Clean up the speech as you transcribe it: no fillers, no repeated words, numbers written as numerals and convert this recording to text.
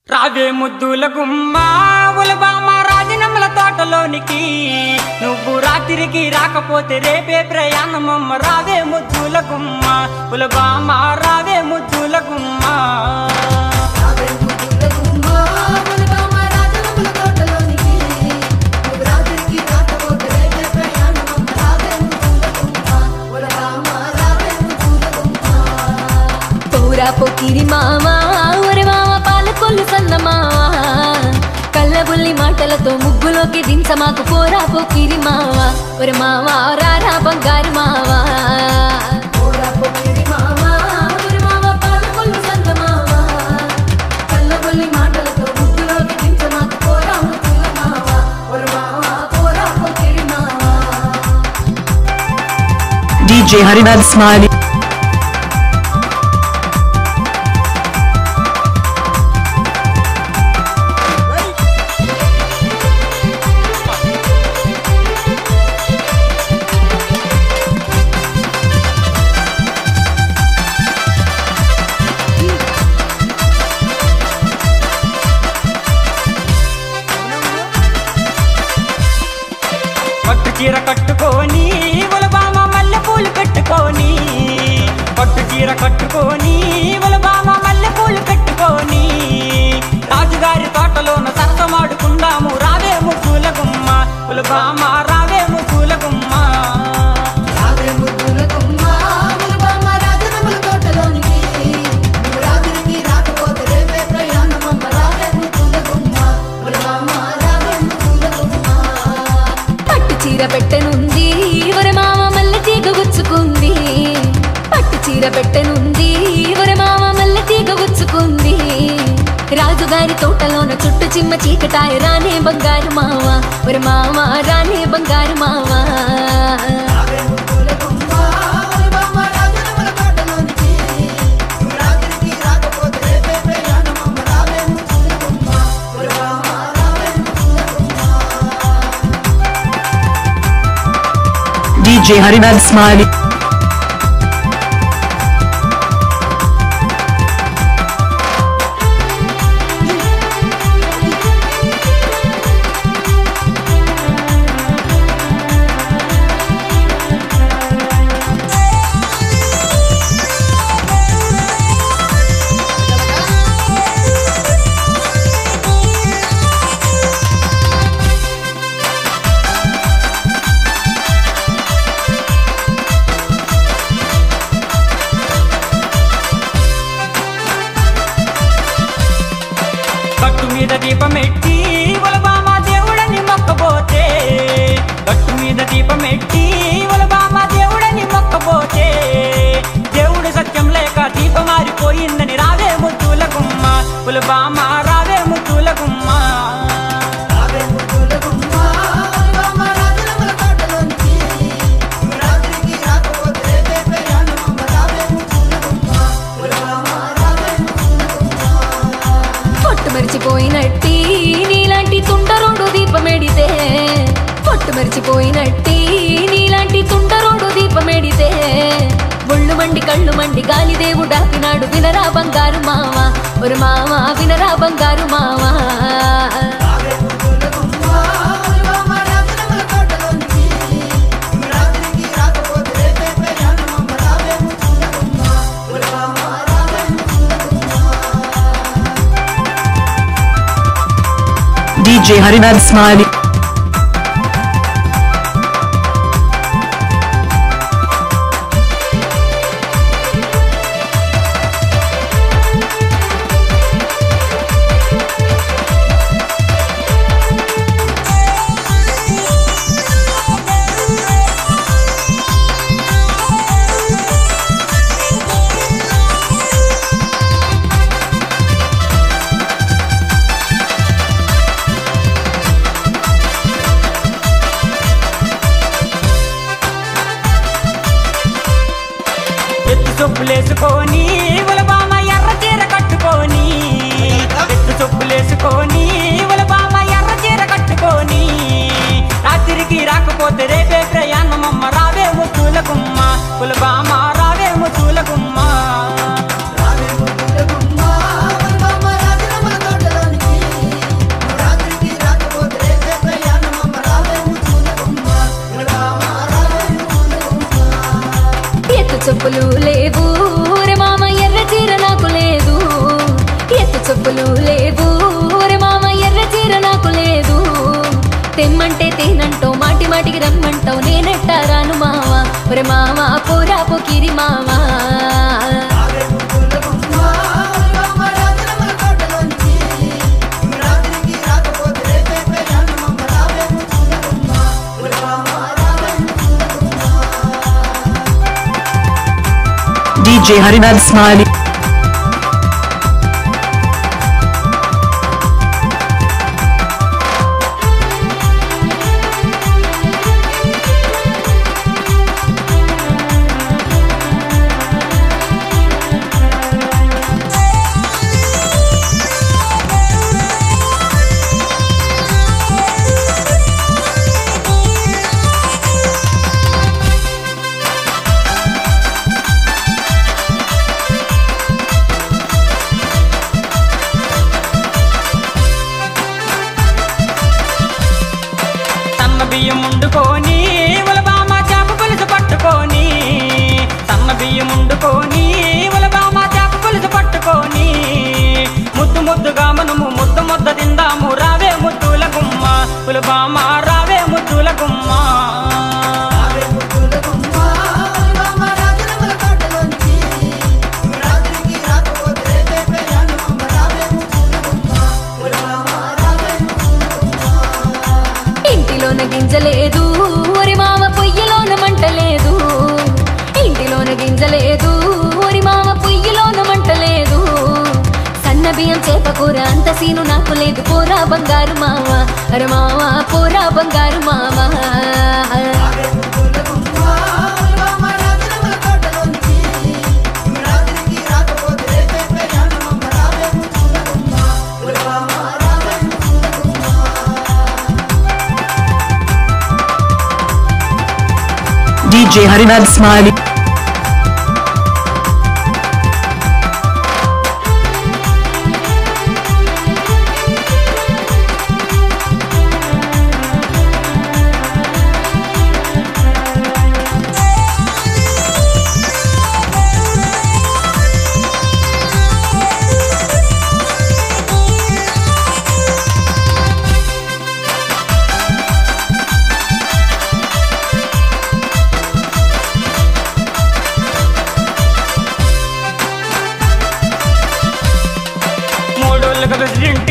రావే ముద్దుల గుమ్మ ఉలబామ రాజనమ్మల తోటలోనికి నువ్వు రాత్రికి రాకపోతే రేపే ప్రయాణమమ్మ. రావే ముద్దుల గుమ్మ ఉలబామ రావే ముద్దుల గుమ్మ. పోకిరి మావా ఒరే మావా పాలకొల్లు సన్నమావా కళ్ళబుల్లి మాటలతో ముగ్గులోకి దించ మాకు పోరా పోకిరి మావా ఒరే మావా రారా బంగారు మావా. పోరా పోకిరి మావా ఒరే మావా పాలకొల్లు సన్నమావా కళ్ళబుల్లి మాటలతో ముగ్గులోకి దించ మాకు పోరా ముగ్గుల మావా ఒరే మావా పోరా పోకిరి మావా. DJ Harinad Smiley. పట్టు చీర కట్టుకొని ఉలబామ మల్లె పూలు పెట్టుకొని పట్టు చీర కట్టుకొని ఉలబామ మల్లె పూలు పెట్టుకొని రాజుగారి తోటలోన సరసమాడుకుందాము. రావే ముగ్గుల గుమ్మ ఉలబామ రావే ముగ్గుల గుమ్మ. చీర పెట్టనుంది ఒరే మామ మల్లె తీగ గుచ్చుకుంది. పట్టు చీర పెట్టనుంది ఒరే మామ మల్లె తీగ గుచ్చుకుంది. రాజుగారి తోటలోన చుట్టు చిమ్మ చీకటాయ రానే బంగారు మావా ఒరే మామ రానే బంగారు మావా. DJ Harinad Smiley. గట్టు మీద దీపమెట్టి ఉలబామ దేవుడని మొక్కబోతే గట్టు మీద దీపమెట్టి ఉలబామ దేవుడని మొక్కబోతే దేవుడు సత్యం లేక దీపం మారిపోయిందని రావే ముద్దుల గుమ్మ ఉలబామ రావే ముద్దుల గుమ్మ. మరిచిపోయినట్టి నీలాంటి తుంటరోడు దీపమెడితే పొట్టు మరిచిపోయినట్టి నీలాంటి తుంటరోడు దీపమెడితే ఒళ్ళు మండి కళ్ళు మండి గాలి దేవుడు ఆపినాడు వినరా బంగారు మావా ఒరు మావా వినరా బంగారు మావా. DJ Harinad Smiley. చెప్పులు లేవు ఒరే మామ ఎర్ర చీర నాకు లేదు ఎత్తు చెప్పులు లేవు ఒరే మామ ఎర్ర చీర నాకు లేదు తెమ్మంటే తేనంటో మాటి మాటికి రమ్మంటావు నేనెట్టా రాను మావా ఒరే మావా పోరా పోకిరి మావా DJ Harinad Smiley. బియ్యం వండుకొని ఉలబామ చేప పులుసు పట్టుకొని సన్న బియ్యం వండుకొని ఉలబామ చేప పులుసు పట్టుకొని ముద్దు ముద్దుగా మనము ముద్దు ముద్ద తిందాము రావే ముద్దుల గుమ్మ ఉలబామ రావే ముద్దుల గుమ్మ ఇంటిలోన గింజలేదు ఒరి మామ పొయ్యిలోన మంటలేదు ఇంటిలోన గింజలేదు ఒరి మామ పొయ్యిలోన మంటలేదు సన్న బియ్యం చేప కూర అంత సీను నాకు లేదు పోరా బంగారు మామ అరే మామ పోరా బంగారు మామ DJ Harinad Smiley. ప్రెసిడెంట్